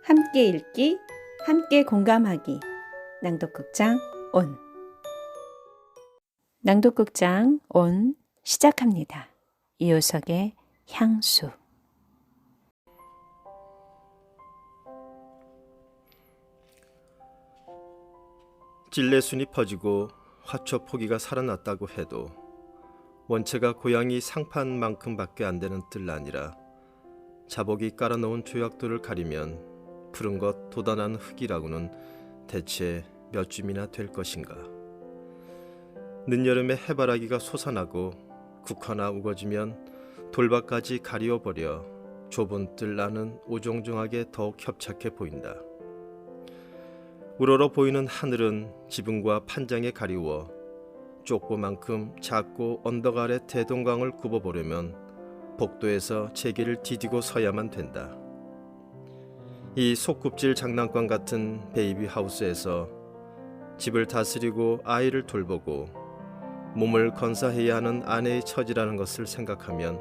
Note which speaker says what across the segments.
Speaker 1: 함께 읽기, 함께 공감하기. 낭독극장 온. 낭독극장 온 시작합니다. 이효석의 향수.
Speaker 2: 찔레순이 퍼지고 화초 포기가 살아났다고 해도 원체가 고양이 상판만큼밖에 안 되는 뜰 아니라 자복이 깔아놓은 조약돌을 가리면 푸른 것 돋아난 흙이라고는 대체 몇 줌이나 될 것인가. 늦여름에 해바라기가 솟아나고 국화나 우거지면 돌밭까지 가리워버려 좁은 뜰 안은 오종종하게 더욱 협착해 보인다. 우러러 보이는 하늘은 지붕과 판장에 가리워 쪽보만큼 작고 언덕 아래 대동강을 굽어보려면 복도에서 제기를 디디고 서야만 된다. 이 속굽질 장난감 같은 베이비 하우스에서 집을 다스리고 아이를 돌보고 몸을 건사해야 하는 아내의 처지라는 것을 생각하면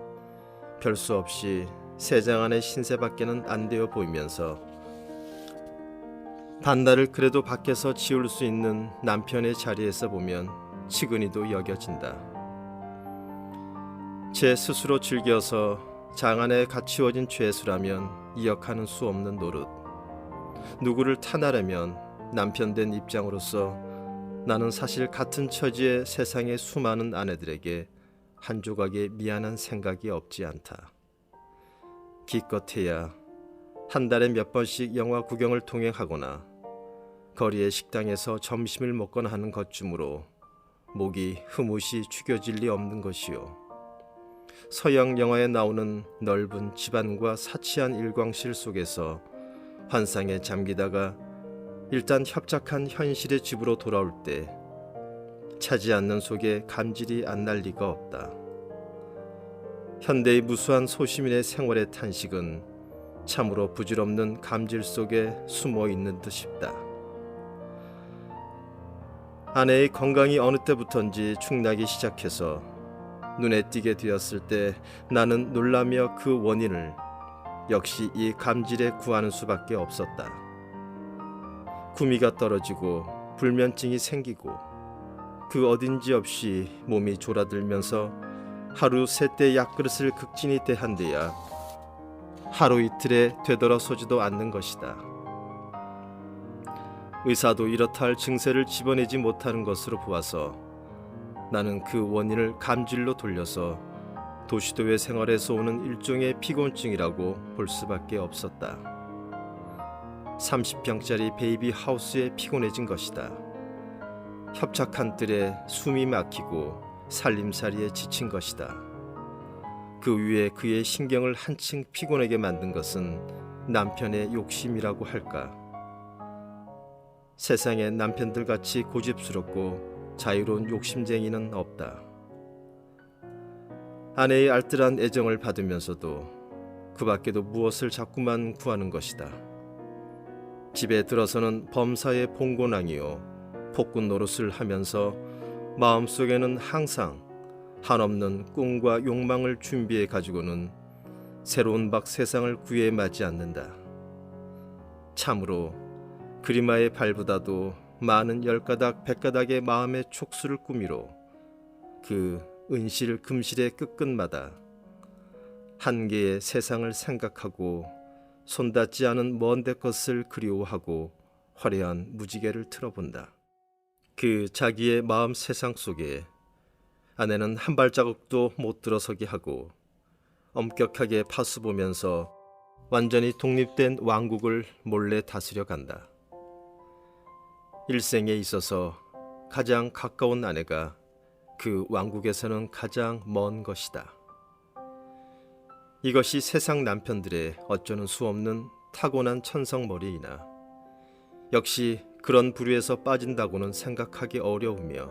Speaker 2: 별 수 없이 세장 안의 신세밖에는 안 되어 보이면서 반나를 그래도 밖에서 지울 수 있는 남편의 자리에서 보면 치근히도 여겨진다. 제 스스로 즐겨서 장안에 갖추어진 죄수라면 이역하는 수 없는 노릇. 누구를 탓하려면 남편 된 입장으로서 나는 사실 같은 처지의 세상의 수많은 아내들에게 한 조각의 미안한 생각이 없지 않다. 기껏해야 한 달에 몇 번씩 영화 구경을 동행하거나 거리의 식당에서 점심을 먹거나 하는 것쯤으로 목이 흐뭇이 축여질 리 없는 것이요. 서양 영화에 나오는 넓은 집안과 사치한 일광실 속에서 환상에 잠기다가 일단 협착한 현실의 집으로 돌아올 때 차지 않는 속에 감질이 안 날 리가 없다. 현대의 무수한 소시민의 생활의 탄식은 참으로 부질없는 감질 속에 숨어 있는 듯 싶다. 아내의 건강이 어느 때부턴지 축나기 시작해서 눈에 띄게 되었을 때 나는 놀라며 그 원인을 역시 이 감질에 구하는 수밖에 없었다. 구미가 떨어지고 불면증이 생기고 그 어딘지 없이 몸이 졸아들면서 하루 셋대 약그릇을 극진히 대한데야 하루 이틀에 되돌아서지도 않는 것이다. 의사도 이렇다 할 증세를 집어내지 못하는 것으로 보아서 나는 그 원인을 감질로 돌려서 도시도의 생활에서 오는 일종의 피곤증이라고 볼 수밖에 없었다. 30평짜리 베이비 하우스에 피곤해진 것이다. 협착한 뜰에 숨이 막히고 살림살이에 지친 것이다. 그 위에 그의 신경을 한층 피곤하게 만든 것은 남편의 욕심이라고 할까. 세상에 남편들같이 고집스럽고 자유로운 욕심쟁이는 없다. 아내의 알뜰한 애정을 받으면서도 그 밖에도 무엇을 자꾸만 구하는 것이다. 집에 들어서는 범사의 봉고낭이요 폭군 노릇을 하면서 마음속에는 항상 한없는 꿈과 욕망을 준비해 가지고는 새로운 박 세상을 구해 맞지 않는다. 참으로 그리마의 발보다도 많은 열가닥 백가닥의 마음의 촉수를 꾸미로 그 은실 금실의 끝끝마다 한 개의 세상을 생각하고 손닿지 않은 먼데 것을 그리워하고 화려한 무지개를 틀어본다. 그 자기의 마음 세상 속에 아내는 한 발자국도 못 들어서게 하고 엄격하게 파수보면서 완전히 독립된 왕국을 몰래 다스려 간다. 일생에 있어서 가장 가까운 아내가 그 왕국에서는 가장 먼 것이다. 이것이 세상 남편들의 어쩌는 수 없는 타고난 천성머리이나 역시 그런 부류에서 빠진다고는 생각하기 어려우며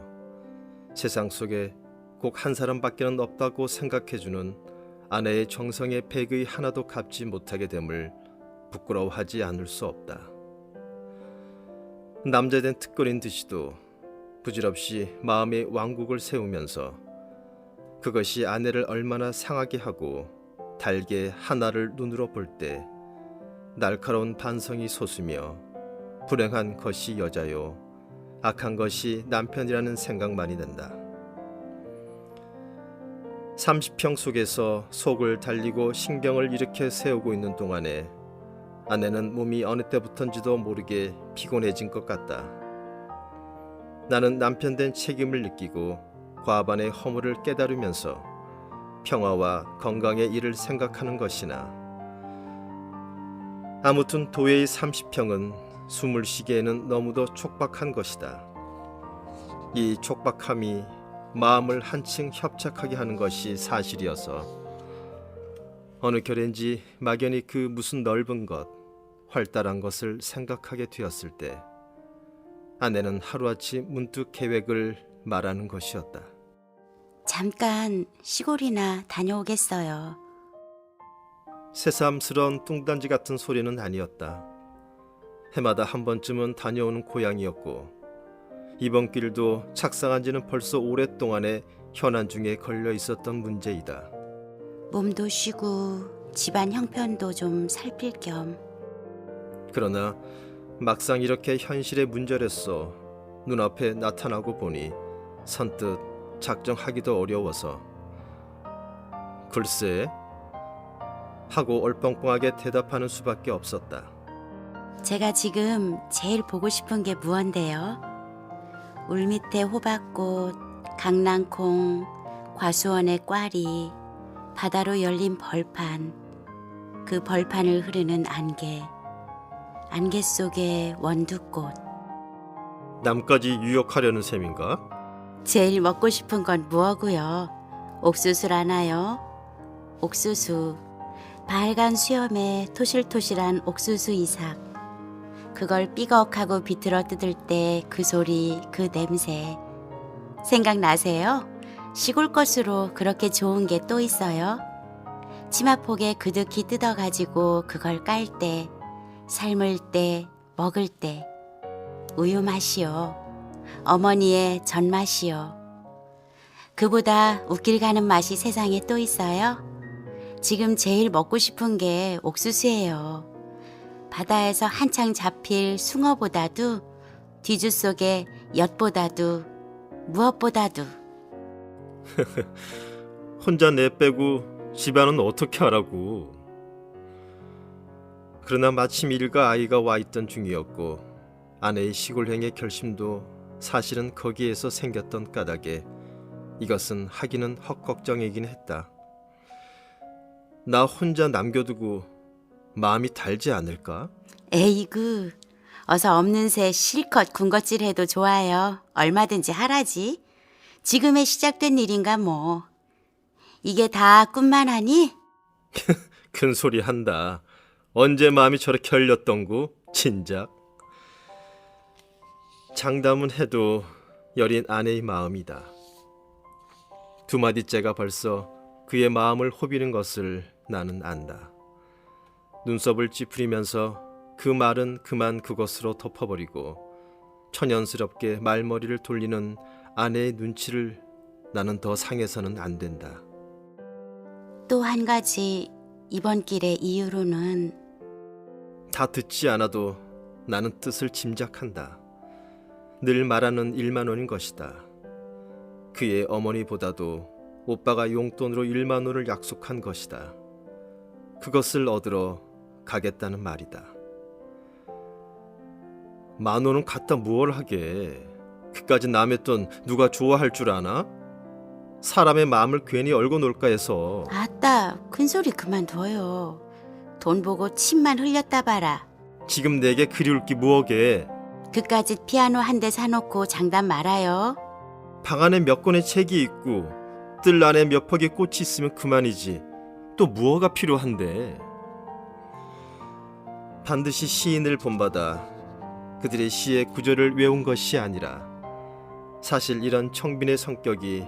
Speaker 2: 세상 속에 꼭 한 사람밖에는 없다고 생각해주는 아내의 정성의 백의 하나도 갚지 못하게 됨을 부끄러워하지 않을 수 없다. 남자된 특권인 듯이도 부질없이 마음의 왕국을 세우면서 그것이 아내를 얼마나 상하게 하고 달게 하나를 눈으로 볼 때 날카로운 반성이 솟으며 불행한 것이 여자요, 악한 것이 남편이라는 생각만이 든다. 30평 속에서 속을 달리고 신경을 일으켜 세우고 있는 동안에 아내는 몸이 어느 때부턴지도 모르게 피곤해진 것 같다. 나는 남편 된 책임을 느끼고 과반의 허물을 깨달으면서 평화와 건강의 일을 생각하는 것이나, 아무튼 도회의 30평은 숨을 쉬기에는 너무도 촉박한 것이다. 이 촉박함이 마음을 한층 협착하게 하는 것이 사실이어서 어느 결인지 막연히 그 무슨 넓은 것, 활달한 것을 생각하게 되었을 때 아내는 하루아침 문득 계획을 말하는 것이었다.
Speaker 3: 잠깐 시골이나 다녀오겠어요.
Speaker 2: 새삼스러운 뚱딴지 같은 소리는 아니었다. 해마다 한 번쯤은 다녀오는 고향이었고 이번 길도 착상한 지는 벌써 오랫동안의 현안 중에 걸려 있었던 문제이다.
Speaker 3: 몸도 쉬고 집안 형편도 좀 살필 겸.
Speaker 2: 그러나 막상 이렇게 현실에 문절했어 눈앞에 나타나고 보니 선뜻 작정하기도 어려워서 글쎄 하고 얼뻥뻥하게 대답하는 수밖에 없었다.
Speaker 3: 제가 지금 제일 보고 싶은 게 무언데요? 울밑에 호박꽃, 강낭콩, 과수원의 꽈리, 바다로 열린 벌판, 그 벌판을 흐르는 안개, 안개 속에 원두꽃.
Speaker 2: 남까지 유혹하려는 셈인가?
Speaker 3: 제일 먹고 싶은 건 무엇고요? 옥수수라나요? 옥수수, 빨간 수염에 토실토실한 옥수수 이삭. 그걸 삐걱하고 비틀어 뜯을 때 그 소리, 그 냄새. 생각나세요? 시골 것으로 그렇게 좋은 게 또 있어요? 치마폭에 그득히 뜯어가지고 그걸 깔 때, 삶을 때, 먹을 때. 우유 맛이요. 어머니의 전 맛이요. 그보다 웃길 가는 맛이 세상에 또 있어요? 지금 제일 먹고 싶은 게 옥수수예요. 바다에서 한창 잡힐 숭어보다도, 뒤주 속의 엿보다도, 무엇보다도.
Speaker 2: 혼자 내빼고 집안은 어떻게 하라고. 그러나 마침 일과 아이가 와 있던 중이었고 아내의 시골행의 결심도 사실은 거기에서 생겼던 까닭에 이것은 하기는 헛걱정이긴 했다. 나 혼자 남겨두고 마음이 달지 않을까?
Speaker 3: 에이구, 어서 없는 새 실컷 군것질해도 좋아요. 얼마든지 하라지. 지금에 시작된 일인가 뭐. 이게 다 꿈만 하니?
Speaker 2: 큰 소리 한다. 언제 마음이 저렇게 열렸던구? 진작. 장담은 해도 여린 아내의 마음이다. 두 마디째가 벌써 그의 마음을 호비는 것을 나는 안다. 눈썹을 찌푸리면서 그 말은 그만 그것으로 덮어버리고 천연스럽게 말머리를 돌리는 아내의 눈치를 나는 더 상해서는 안 된다.
Speaker 3: 또 한 가지 이번 길의 이유로는
Speaker 2: 다 듣지 않아도 나는 뜻을 짐작한다. 늘 말하는 1만 원인 것이다. 그의 어머니보다도 오빠가 용돈으로 1만 원을 약속한 것이다. 그것을 얻으러 가겠다는 말이다. 1만 원은 갖다 무얼 하게. 그까지 남의 돈 누가 좋아할 줄 아나? 사람의 마음을 괜히 얼고 놀까 해서.
Speaker 3: 아따, 큰소리 그만둬요. 돈 보고 침만 흘렸다 봐라.
Speaker 2: 지금 내게 그리울 게 무엇게.
Speaker 3: 그까짓 피아노 한 대 사놓고 장담 말아요.
Speaker 2: 방 안에 몇 권의 책이 있고 뜰 안에 몇 퍽의 꽃이 있으면 그만이지. 또 무엇가 필요한데. 반드시 시인을 본받아 그들의 시의 구절을 외운 것이 아니라 사실 이런 청빈의 성격이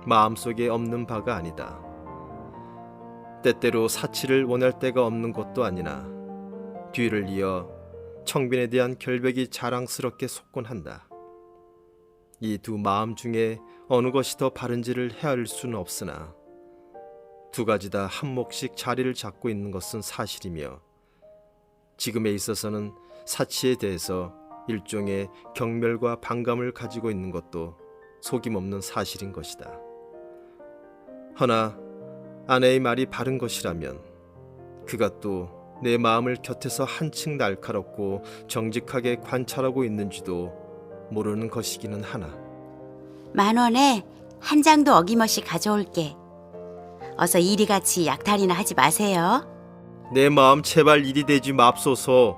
Speaker 2: 마음속에 없는 바가 아니다. 때때로 사치를 원할 때가 없는 것도 아니나 뒤를 이어 청빈에 대한 결백이 자랑스럽게 솟곤 한다. 이 두 마음 중에 어느 것이 더 바른지를 헤아릴 수는 없으나 두 가지 다 한 몫씩 자리를 잡고 있는 것은 사실이며 지금에 있어서는 사치에 대해서 일종의 경멸과 반감을 가지고 있는 것도 속임없는 사실인 것이다. 허나 아내의 말이 바른 것이라면 그가 또 내 마음을 곁에서 한층 날카롭고 정직하게 관찰하고 있는지도 모르는 것이기는 하나.
Speaker 3: 10,000원에 한 장도 어김없이 가져올게. 어서 이리같이 약탈이나 하지 마세요.
Speaker 2: 내 마음 제발 일이 되지 맙소서.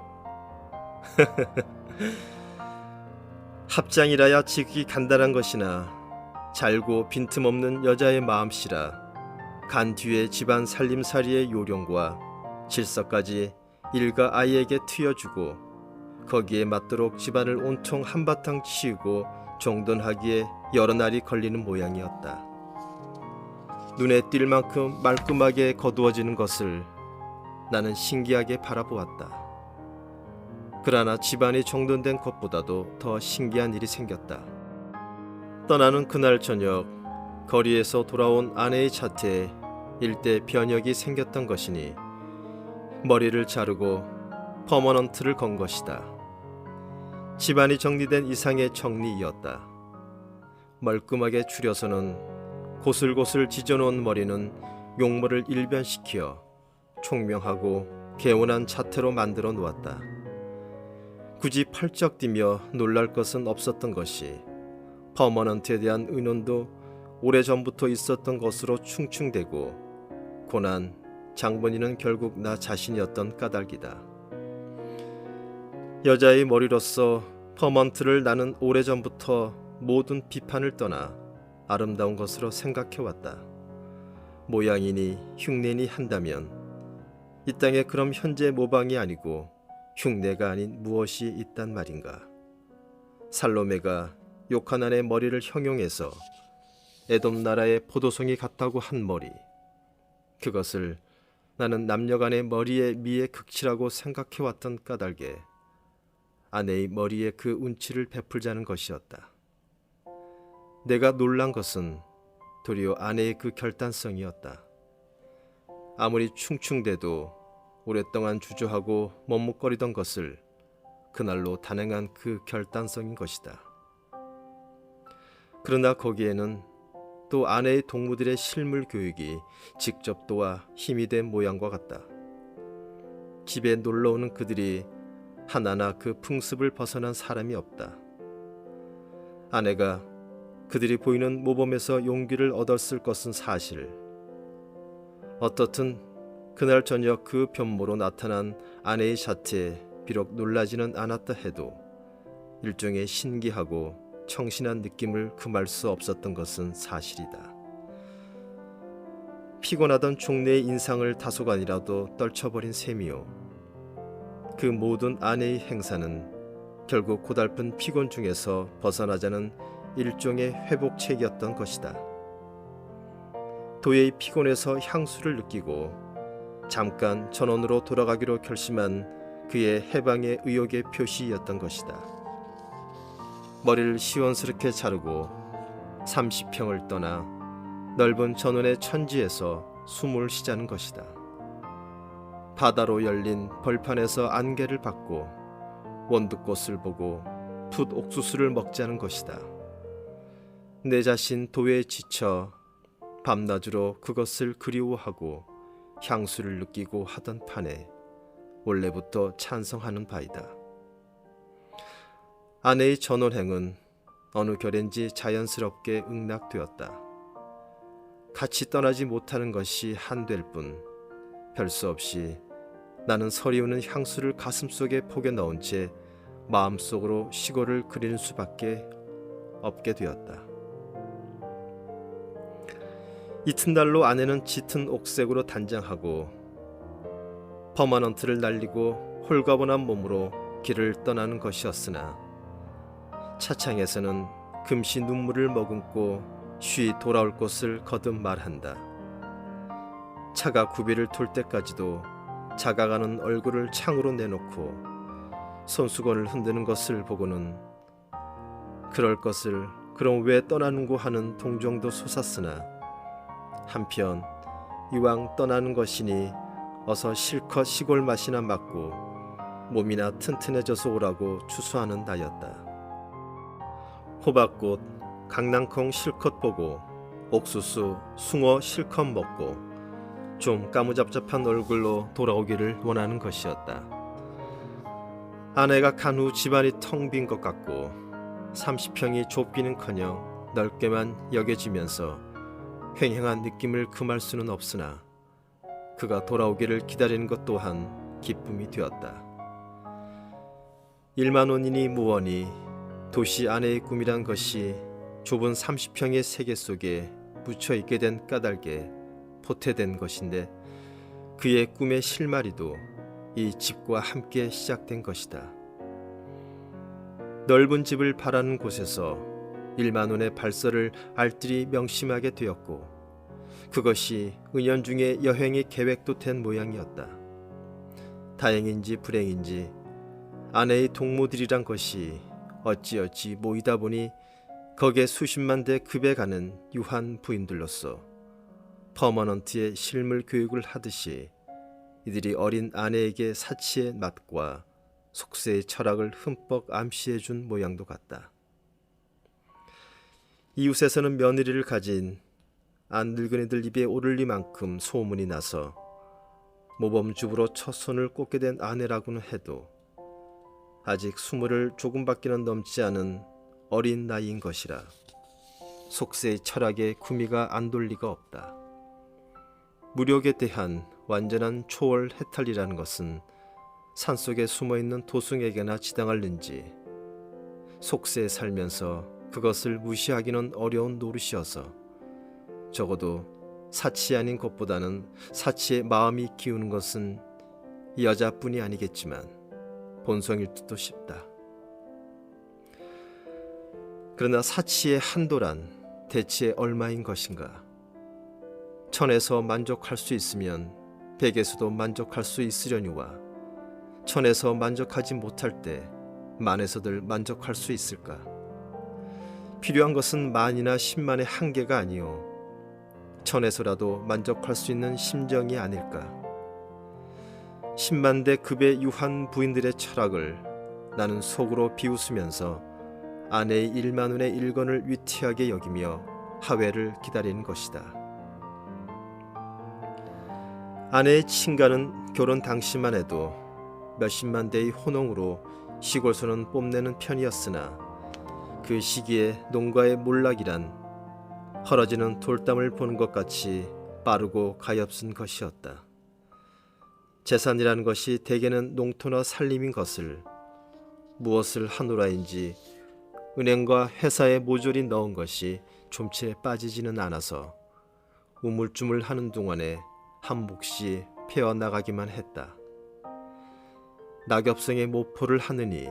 Speaker 2: 합장이라야 지극히 간단한 것이나 잘고 빈틈없는 여자의 마음씨라 간 뒤에 집안 살림살이의 요령과 질서까지 일가 아이에게 트여주고 거기에 맞도록 집안을 온통 한바탕 치우고 정돈하기에 여러 날이 걸리는 모양이었다. 눈에 띌 만큼 말끔하게 거두어지는 것을 나는 신기하게 바라보았다. 그러나 집안이 정돈된 것보다도 더 신기한 일이 생겼다. 떠나는 그날 저녁 거리에서 돌아온 아내의 자태에 일대 변혁이 생겼던 것이니 머리를 자르고 퍼머넌트를 건 것이다. 집안이 정리된 이상의 정리이었다. 멀끔하게 추려서는 고슬고슬 지져놓은 머리는 용모를 일변시켜 총명하고 개운한 자태로 만들어 놓았다. 굳이 펄쩍 뛰며 놀랄 것은 없었던 것이 퍼머넌트에 대한 의논도 오래전부터 있었던 것으로 충충대고 고난 장본인은 결국 나 자신이었던 까닭이다. 여자의 머리로서 퍼먼트를 나는 오래전부터 모든 비판을 떠나 아름다운 것으로 생각해왔다. 모양이니 흉내니 한다면 이 땅에 그럼 현재 모방이 아니고 흉내가 아닌 무엇이 있단 말인가. 살로메가 요카난의 머리를 형용해서 에돔 나라의 포도송이 같다고 한 머리, 그것을 나는 남녀간의 머리의 미의 극치라고 생각해왔던 까닭에 아내의 머리에 그 운치를 베풀자는 것이었다. 내가 놀란 것은 도리어 아내의 그 결단성이었다. 아무리 충충대도 오랫동안 주저하고 머뭇거리던 것을 그날로 단행한 그 결단성인 것이다. 그러나 거기에는 또 아내의 동무들의 실물 교육이 직접 도와 힘이 된 모양과 같다. 집에 놀러오는 그들이 하나나 그 풍습을 벗어난 사람이 없다. 아내가 그들이 보이는 모범에서 용기를 얻었을 것은 사실. 어떻든 그날 저녁 그 변모로 나타난 아내의 자태에 비록 놀라지는 않았다 해도 일종의 신기하고 청신한 느낌을 금할 수 없었던 것은 사실이다. 피곤하던 종래의 인상을 다소간이라도 떨쳐버린 셈이요. 그 모든 아내의 행사는 결국 고달픈 피곤 중에서 벗어나자는 일종의 회복책이었던 것이다. 도의 피곤에서 향수를 느끼고 잠깐 전원으로 돌아가기로 결심한 그의 해방의 의욕의 표시였던 것이다. 머리를 시원스럽게 자르고 30평을 떠나 넓은 전원의 천지에서 숨을 쉬자는 것이다. 바다로 열린 벌판에서 안개를 받고 원두꽃을 보고 풋 옥수수를 먹자는 것이다. 내 자신 도에 지쳐 밤낮으로 그것을 그리워하고 향수를 느끼고 하던 판에 원래부터 찬성하는 바이다. 아내의 전원행은 어느 결인지 자연스럽게 응낙되었다. 같이 떠나지 못하는 것이 한될 뿐 별 수 없이 나는 서리우는 향수를 가슴속에 포개 넣은 채 마음속으로 시골을 그리는 수밖에 없게 되었다. 이튿날로 아내는 짙은 옥색으로 단장하고 퍼머넌트를 날리고 홀가분한 몸으로 길을 떠나는 것이었으나 차창에서는 금시 눈물을 머금고 쉬 돌아올 것을 거듭 말한다. 차가 구비를 돌 때까지도 작아가는 얼굴을 창으로 내놓고 손수건을 흔드는 것을 보고는 그럴 것을 그럼 왜 떠나는고 하는 동정도 솟았으나 한편 이왕 떠나는 것이니 어서 실컷 시골 맛이나 맡고 몸이나 튼튼해져서 오라고 추수하는 나였다. 호박꽃, 강낭콩 실컷 보고 옥수수, 숭어 실컷 먹고 좀 까무잡잡한 얼굴로 돌아오기를 원하는 것이었다. 아내가 간 후 집안이 텅 빈 것 같고 30평이 좁기는커녕 넓게만 여겨지면서 횡행한 느낌을 금할 수는 없으나 그가 돌아오기를 기다리는 것 또한 기쁨이 되었다. 1만 원이니 무언이 도시 아내의 꿈이란 것이 좁은 30평의 세계 속에 묻혀있게 된 까닭에 포태된 것인데 그의 꿈의 실마리도 이 집과 함께 시작된 것이다. 넓은 집을 바라는 곳에서 1만 원의 발설을 알뜰히 명심하게 되었고 그것이 은연중에 여행의 계획도 된 모양이었다. 다행인지 불행인지 아내의 동무들이란 것이 어찌어찌 모이다 보니 거기에 수십만 대 급에 가는 유한 부인들로서 퍼머넌트의 실물 교육을 하듯이 이들이 어린 아내에게 사치의 맛과 속세의 철학을 흠뻑 암시해 준 모양도 같다. 이웃에서는 며느리를 가진 안 늙은이들 입에 오를리만큼 소문이 나서 모범주부로 첫 손을 꽂게 된 아내라고는 해도 아직 20을 조금밖에는 넘지 않은 어린 나이인 것이라 속세의 철학에 구미가 안 돌 리가 없다. 무력에 대한 완전한 초월 해탈이라는 것은 산속에 숨어있는 도승에게나 지당할는지 속세에 살면서 그것을 무시하기는 어려운 노릇이어서 적어도 사치 아닌 것보다는 사치의 마음이 기우는 것은 여자뿐이 아니겠지만 본성일 듯도 싶다. 그러나 사치의 한도란 대체 얼마인 것인가? 천에서 만족할 수 있으면 백에서도 만족할 수 있으려니와 천에서 만족하지 못할 때 만에서들 만족할 수 있을까? 필요한 것은 만이나 10만의 한계가 아니오 천에서라도 만족할 수 있는 심정이 아닐까? 10만 대 급의 유한 부인들의 철학을 나는 속으로 비웃으면서 아내의 1만 원의 일건을 위태하게 여기며 하회를 기다리는 것이다. 아내의 친가는 결혼 당시만 해도 몇십만 대의 혼홍으로 시골서는 뽐내는 편이었으나 그 시기에 농가의 몰락이란 헐어지는 돌담을 보는 것 같이 빠르고 가엾은 것이었다. 재산이라는 것이 대개는 농토나 살림인 것을 무엇을 하노라인지 은행과 회사에 모조리 넣은 것이 좀채 빠지지는 않아서 우물쭈물하는 동안에 한 몫이 패어나가기만 했다. 낙엽성의 모포를 하느니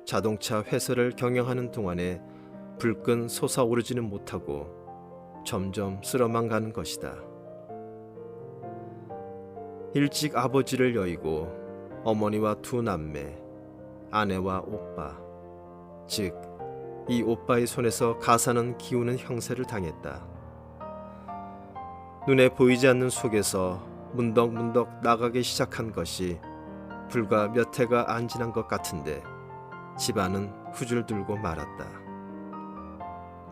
Speaker 2: 자동차 회사를 경영하는 동안에 불끈 솟아오르지는 못하고 점점 쓸어만 가는 것이다. 일찍 아버지를 여의고 어머니와 두 남매, 아내와 오빠, 즉 이 오빠의 손에서 가사는 기우는 형세를 당했다. 눈에 보이지 않는 속에서 문덕문덕 나가기 시작한 것이 불과 몇 해가 안 지난 것 같은데 집안은 후줄 들고 말았다.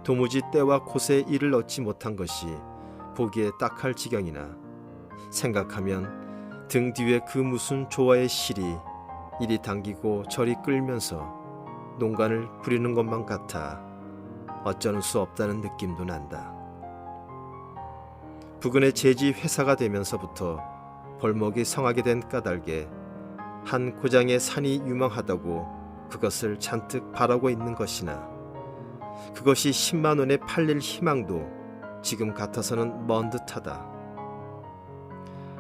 Speaker 2: 도무지 때와 곳에 일을 얻지 못한 것이 보기에 딱할 지경이나 생각하면 등 뒤에 그 무슨 조화의 실이 이리 당기고 저리 끌면서 농간을 부리는 것만 같아 어쩌는 수 없다는 느낌도 난다. 부근의 제지 회사가 되면서부터 벌목이 성하게 된 까닭에 한 고장의 산이 유망하다고 그것을 잔뜩 바라고 있는 것이나 그것이 10만 원에 팔릴 희망도 지금 같아서는 먼 듯하다.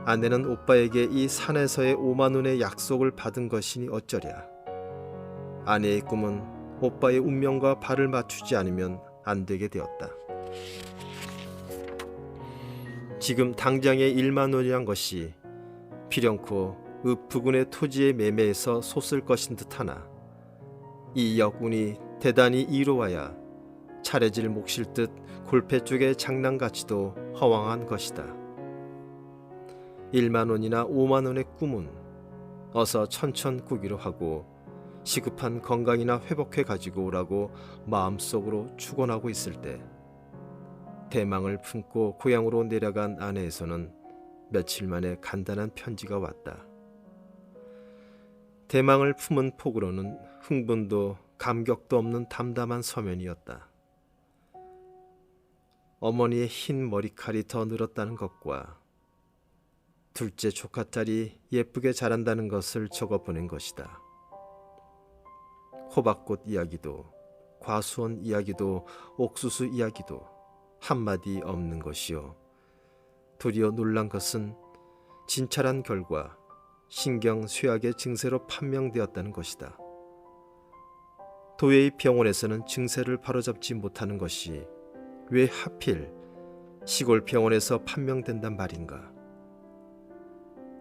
Speaker 2: 아내는 오빠에게 이 산에서의 5만 원의 약속을 받은 것이니 어쩌랴. 아내의 꿈은 오빠의 운명과 발을 맞추지 않으면 안 되게 되었다. 지금 당장의 1만 원이란 것이 필연코 부근의 토지의 매매에서 솟을 것인 듯하나 이 역운이 대단히 이로와야 차례질 몫일 듯 골패 쪽의 장난가치도 허황한 것이다. 1만 원이나 5만 원의 꿈은 어서 천천꾸기로 하고 시급한 건강이나 회복해 가지고 오라고 마음속으로 축원하고 있을 때 대망을 품고 고향으로 내려간 아내에서는 며칠 만에 간단한 편지가 왔다. 대망을 품은 폭으로는 흥분도 감격도 없는 담담한 서면이었다. 어머니의 흰 머리칼이 더 늘었다는 것과 둘째 조카딸이 예쁘게 자란다는 것을 적어 보낸 것이다. 호박꽃 이야기도 과수원 이야기도 옥수수 이야기도 한마디 없는 것이요. 도리어 놀란 것은 진찰한 결과 신경쇠약의 증세로 판명되었다는 것이다. 도회의 병원에서는 증세를 바로잡지 못하는 것이 왜 하필 시골 병원에서 판명된단 말인가?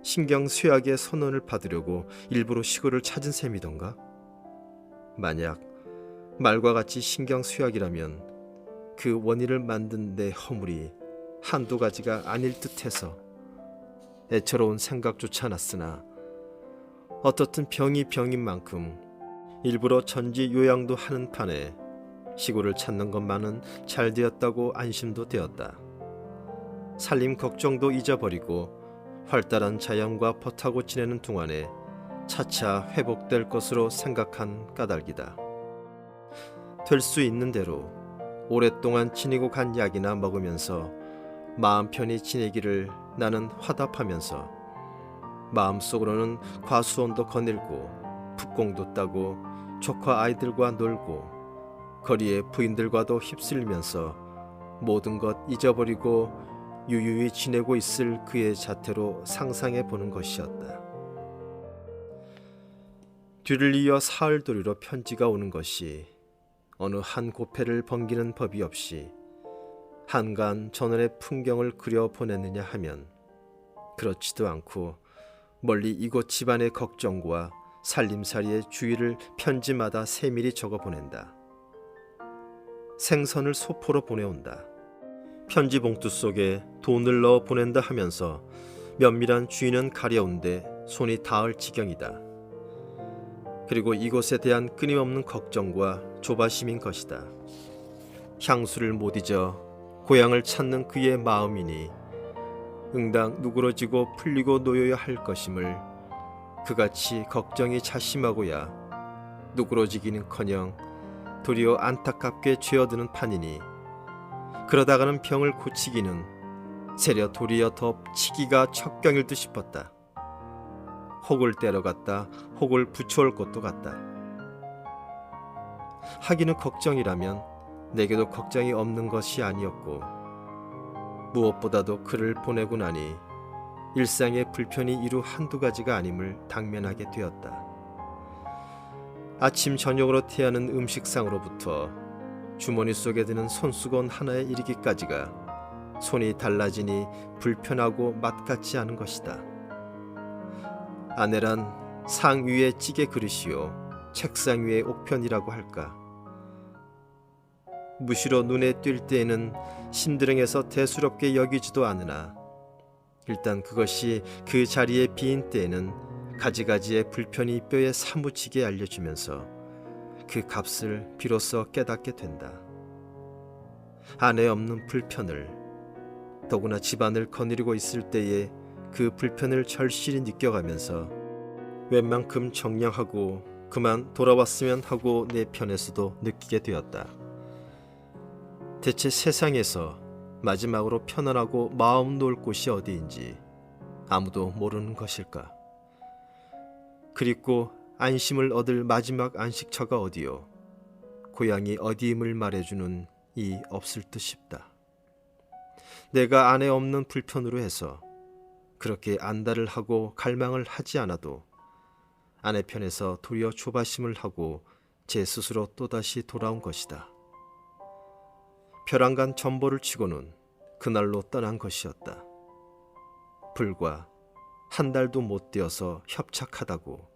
Speaker 2: 신경쇠약의 선언을 받으려고 일부러 시골을 찾은 셈이던가? 만약 말과 같이 신경쇠약이라면 그 원인을 만든 내 허물이 한두 가지가 아닐 듯해서 애처로운 생각조차 났으나 어떻든 병이 병인 만큼 일부러 전지 요양도 하는 판에 시골을 찾는 것만은 잘 되었다고 안심도 되었다. 살림 걱정도 잊어버리고 활달한 자연과 벗하고 지내는 동안에 차차 회복될 것으로 생각한 까닭이다. 될 수 있는 대로 오랫동안 지니고 간 약이나 먹으면서 마음 편히 지내기를 나는 화답하면서 마음속으로는 과수원도 거닐고 북공도 따고 조카 아이들과 놀고 거리의 부인들과도 휩쓸리면서 모든 것 잊어버리고 유유히 지내고 있을 그의 자태로 상상해 보는 것이었다. 뒤를 이어 사흘도리로 편지가 오는 것이 어느 한 고패를 번기는 법이 없이 한간 전원의 풍경을 그려 보냈느냐 하면 그렇지도 않고 멀리 이곳 집안의 걱정과 살림살이의 주의를 편지마다 세밀히 적어 보낸다. 생선을 소포로 보내온다. 편지 봉투 속에 돈을 넣어 보낸다 하면서 면밀한 주인은 가려운데 손이 닿을 지경이다. 그리고 이곳에 대한 끊임없는 걱정과 조바심인 것이다. 향수를 못 잊어 고향을 찾는 그의 마음이니 응당 누그러지고 풀리고 놓여야 할 것임을 그같이 걱정이 자심하고야 누그러지기는커녕 도리어 안타깝게 죄어드는 판이니 그러다가는 병을 고치기는 세려 도리어 더 치기가 척경일 듯 싶었다. 혹을 때려갔다 혹을 붙여올 것도 같다. 하기는 걱정이라면 내게도 걱정이 없는 것이 아니었고 무엇보다도 그를 보내고 나니 일상의 불편이 이루 한두 가지가 아님을 당면하게 되었다. 아침 저녁으로 태하는 음식상으로부터 주머니 속에 드는 손수건 하나에 이르기까지가 손이 달라지니 불편하고 맛같지 않은 것이다. 아내란 상 위의 찌개 그릇이요 책상 위의 옥편이라고 할까. 무시로 눈에 띌 때에는 심드렁해서 대수롭게 여기지도 않으나 일단 그것이 그 자리에 비인 때에는 가지가지의 불편이 뼈에 사무치게 알려주면서 그 값을 비로소 깨닫게 된다. 아내 없는 불편을, 더구나 집안을 거느리고 있을 때에 그 불편을 절실히 느껴가면서 웬만큼 정량하고 그만 돌아왔으면 하고 내 편에서도 느끼게 되었다. 대체 세상에서 마지막으로 편안하고 마음 놓을 곳이 어디인지 아무도 모르는 것일까? 그리고 안심을 얻을 마지막 안식처가 어디요? 고향이 어디임을 말해주는 이 없을 듯 싶다. 내가 아내 없는 불편으로 해서 그렇게 안달을 하고 갈망을 하지 않아도 아내 편에서 도리어 조바심을 하고 제 스스로 또다시 돌아온 것이다. 벼랑간 전보를 치고는 그날로 떠난 것이었다. 불과 한 달도 못 되어서 협착하다고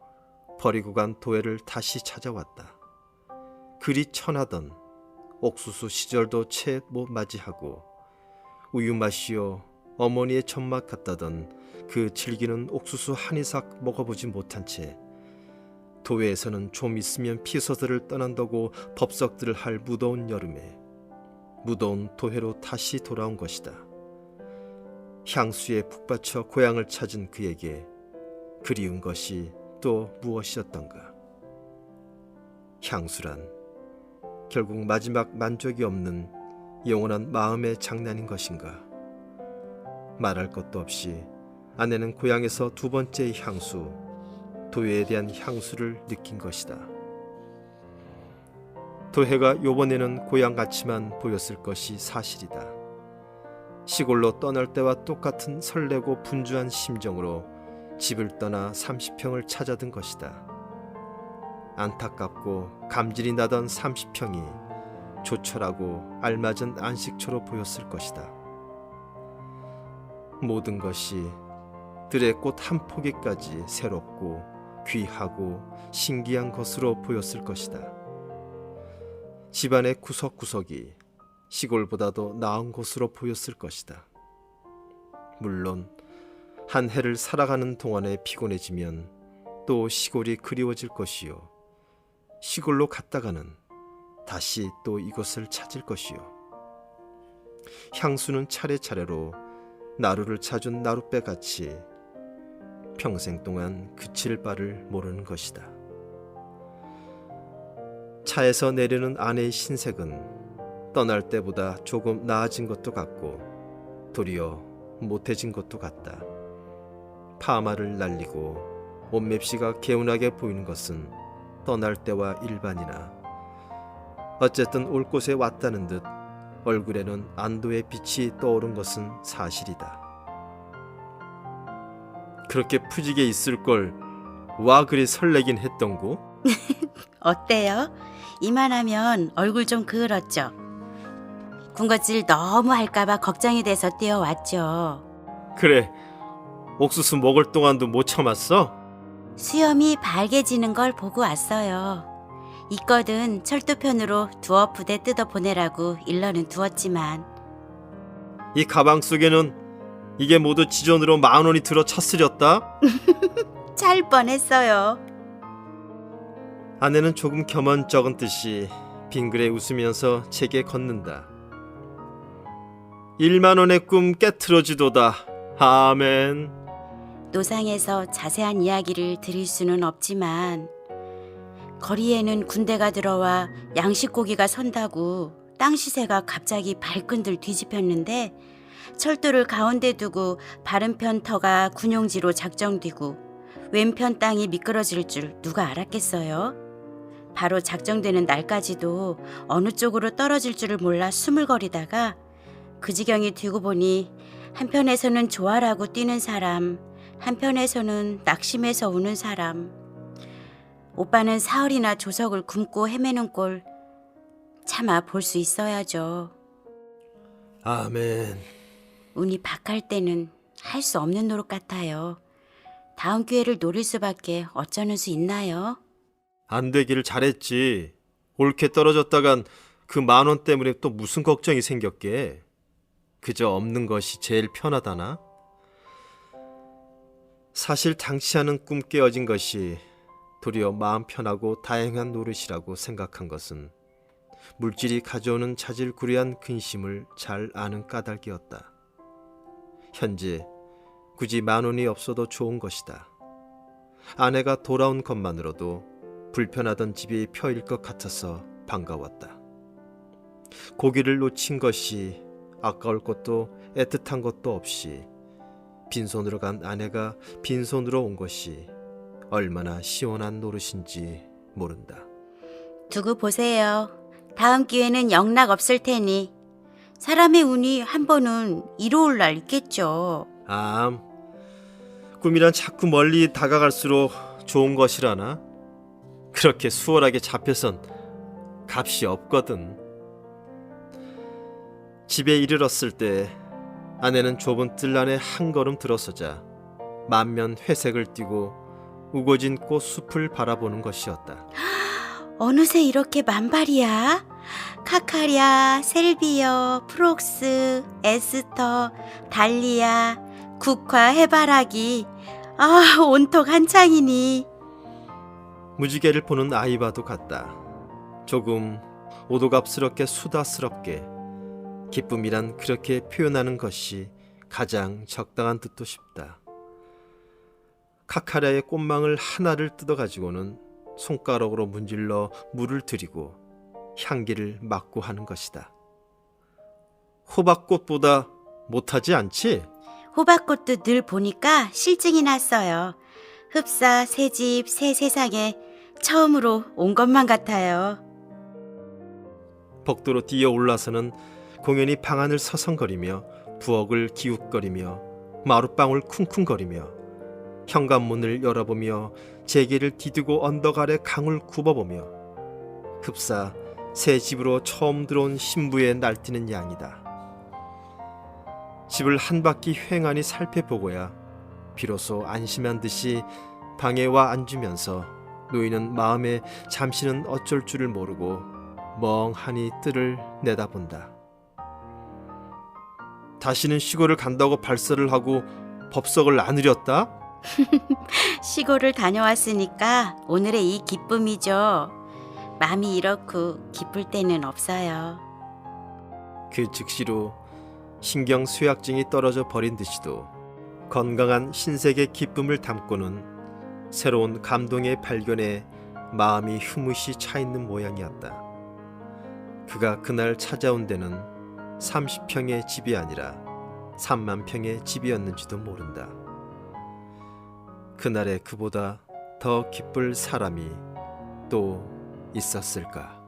Speaker 2: 버리고 간 도회를 다시 찾아왔다. 그리 천하던 옥수수 시절도 채 못 맞이하고 우유 마시오 어머니의 전맛 같다던 그 질기는 옥수수 한 이삭 먹어보지 못한 채 도회에서는 좀 있으면 피서들을 떠난다고 법석들을 할 무더운 여름에 무더운 도회로 다시 돌아온 것이다. 향수에 푹 받쳐 고향을 찾은 그에게 그리운 것이 또 무엇이었던가. 향수란 결국 마지막 만족이 없는 영원한 마음의 장난인 것인가. 말할 것도 없이 아내는 고향에서 두 번째의 향수, 도회에 대한 향수를 느낀 것이다. 도회가 요번에는 고향 같이만 보였을 것이 사실이다. 시골로 떠날 때와 똑같은 설레고 분주한 심정으로 집을 떠나 30평을 찾아든 것이다. 안타깝고 감질이 나던 30평이 조촐하고 알맞은 안식처로 보였을 것이다. 모든 것이 들의 꽃 한 포기까지 새롭고 귀하고 신기한 것으로 보였을 것이다. 집안의 구석구석이 시골보다도 나은 곳으로 보였을 것이다. 물론 한 해를 살아가는 동안에 피곤해지면 또 시골이 그리워질 것이요, 시골로 갔다가는 다시 또 이곳을 찾을 것이요. 향수는 차례차례로 나루를 찾은 나룻배같이 평생 동안 그칠 바를 모르는 것이다. 차에서 내리는 아내의 신색은 떠날 때보다 조금 나아진 것도 같고 도리어 못해진 것도 같다. 파마를 날리고 옷맵시가 개운하게 보이는 것은 떠날 때와 일반이나 어쨌든 올 곳에 왔다는 듯 얼굴에는 안도의 빛이 떠오른 것은 사실이다. 그렇게 푸지게 있을 걸 와 그리 설레긴 했던고?
Speaker 3: 어때요? 이만하면 얼굴 좀 그을었죠? 군것질 너무 할까봐 걱정이 돼서 뛰어왔죠.
Speaker 2: 그래, 옥수수 먹을 동안도 못 참았어?
Speaker 3: 수염이 발개지는 걸 보고 왔어요. 있거든 철도편으로 두어 부대 뜯어 보내라고 일러는 두었지만
Speaker 2: 이 가방 속에는 이게 모두 지존으로 10,000원이 들어 찼으렸다?
Speaker 3: 찰 뻔했어요.
Speaker 2: 아내는 조금 겸언쩍은 듯이 빙그레 웃으면서 제게 걷는다. 10,000원의 꿈 깨트러지도다. 아멘.
Speaker 3: 노상에서 자세한 이야기를 드릴 수는 없지만 거리에는 군대가 들어와 양식고기가 선다고 땅 시세가 갑자기 발끈들 뒤집혔는데 철도를 가운데 두고 바른편 터가 군용지로 작정되고 왼편 땅이 미끄러질 줄 누가 알았겠어요? 바로 작정되는 날까지도 어느 쪽으로 떨어질 줄을 몰라 수물거리다가 그 지경이 되고 보니 한편에서는 조화라고 뛰는 사람, 한편에서는 낙심해서 우는 사람. 오빠는 사흘이나 조석을 굶고 헤매는 꼴 차마 볼 수 있어야죠.
Speaker 2: 아멘.
Speaker 3: 운이 박할 때는 할 수 없는 노릇 같아요. 다음 기회를 노릴 수밖에 어쩌는 수 있나요?
Speaker 2: 안 되기를 잘했지. 옳게 떨어졌다간 그 10,000원 때문에 또 무슨 걱정이 생겼게. 그저 없는 것이 제일 편하다나? 사실 당치 않은 꿈 깨어진 것이 도리어 마음 편하고 다행한 노릇이라고 생각한 것은 물질이 가져오는 자질구레한 근심을 잘 아는 까닭이었다. 현재 굳이 10,000원이 없어도 좋은 것이다. 아내가 돌아온 것만으로도 불편하던 집이 펴일 것 같아서 반가웠다. 고기를 놓친 것이 아까울 것도 애틋한 것도 없이 빈손으로 간 아내가 빈손으로 온 것이 얼마나 시원한 노릇인지 모른다.
Speaker 3: 두고 보세요. 다음 기회는 영락 없을 테니 사람의 운이 한 번은 이로울 날 있겠죠.
Speaker 2: 꿈이란 자꾸 멀리 다가갈수록 좋은 것이라나? 그렇게 수월하게 잡혀선 값이 없거든. 집에 이르렀을 때 아내는 좁은 뜰 안에 한 걸음 들어서자 만면 회색을 띠고 우거진 꽃숲을 바라보는 것이었다.
Speaker 3: 어느새 이렇게 만발이야? 카카랴, 셀비어, 프록스, 에스터, 달리아, 국화, 해바라기. 온통 한창이니.
Speaker 2: 무지개를 보는 아이와도 같다. 조금 오도갑스럽게 수다스럽게 기쁨이란 그렇게 표현하는 것이 가장 적당한 듯도 싶다. 카카랴의 꽃망울 하나를 뜯어가지고는 손가락으로 문질러 물을 들이고 향기를 맡고 하는 것이다. 호박꽃보다 못하지 않지?
Speaker 3: 호박꽃도 늘 보니까 실증이 났어요. 흡사, 새집, 새 세상에 처음으로 온 것만 같아요.
Speaker 2: 복도로 뛰어 올라서는 공연히 방안을 서성거리며 부엌을 기웃거리며 마룻방울 쿵쿵거리며 현관문을 열어보며 제기를 디디고 언덕 아래 강을 굽어보며 흡사 새 집으로 처음 들어온 신부의 날뛰는 양이다. 집을 한 바퀴 횡하니 살펴보고야 비로소 안심한 듯이 방에 와 앉으면서 노인은 마음에 잠시는 어쩔 줄을 모르고 멍하니 뜰을 내다본다. 다시는 시골을 간다고 발설을 하고 법석을 나누렸다?
Speaker 3: 시골을 다녀왔으니까 오늘의 이 기쁨이죠. 마음이 이렇고 기쁠 때는 없어요.
Speaker 2: 그 즉시로 신경쇠약증이 떨어져 버린 듯이도 건강한 신세계 기쁨을 담고는 새로운 감동의 발견에 마음이 흐뭇이 차 있는 모양이었다. 그가 그날 찾아온 데는 30평의 집이 아니라 3만 평의 집이었는지도 모른다. 그날에 그보다 더 기쁠 사람이 또 있었을까?